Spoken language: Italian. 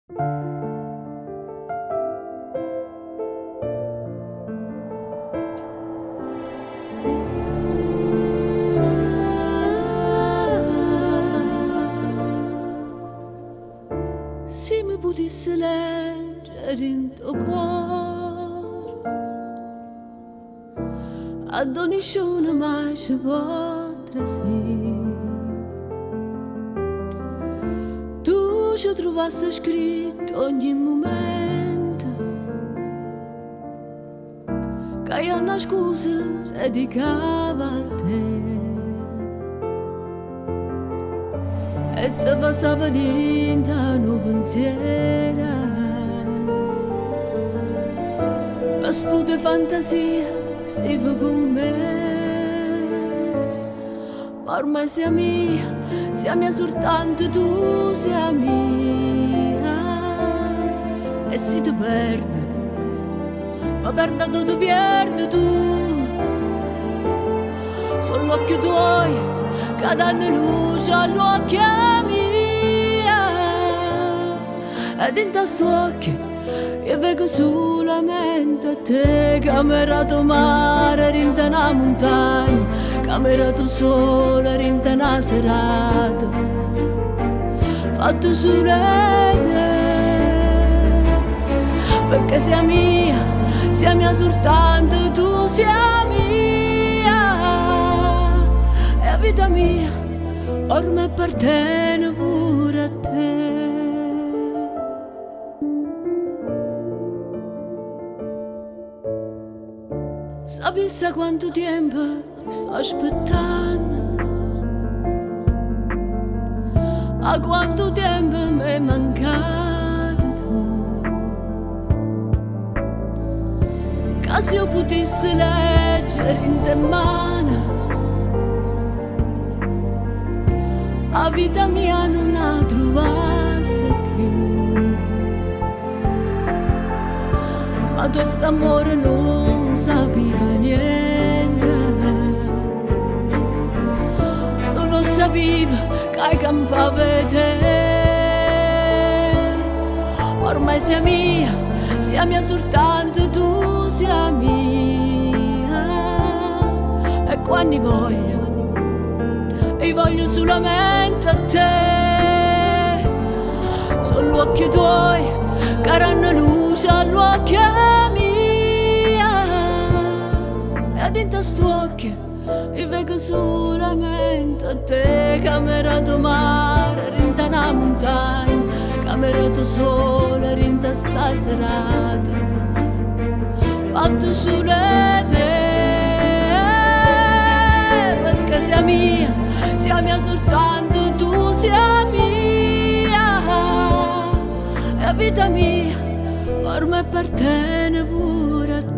Si mi potessi leggere in tuo cuore, ad ogni scena mai ci potresti. Tu ci trovassi scritto ogni momento, che io una scusa dedicava a te. E te passava dentro un pensiero, ma di fantasia stava con me. Ma ormai sei mia soltanto tu sei mia. E se ti perdi, ma perdo ti perdi tu. Sono gli occhi tuoi che danno luce all'occhio mia. E dentro a sto occhio io vedo solamente te, camerato mare, rinta una montagna, camerato sole, rinta una serata, fatto solo te. Perché sei mia soltanto tu sei mia. E la vita mia ormai appartiene pure a te. Sapessi quanto tempo ti sto aspettando, a quanto tempo mi è mancato tu. Che se io potessi leggere in te mano, la vita mia non la trovasse più. Ma tu st'amore non sapeva niente, non lo sapeva che campava te. Ormai sei mia soltanto tu sei mia. E quando voglio solamente a te. Sono gli occhi tuoi che danno luce all'occhio mia. E dentro a sto occhio io vedo solamente a te. Camerato mare, rinta una montagna, camerato sole, rinta sta serata, fatto solo te. Perché sei mia soltanto tu sei mia. E la vita mia ormai appartiene pure a te.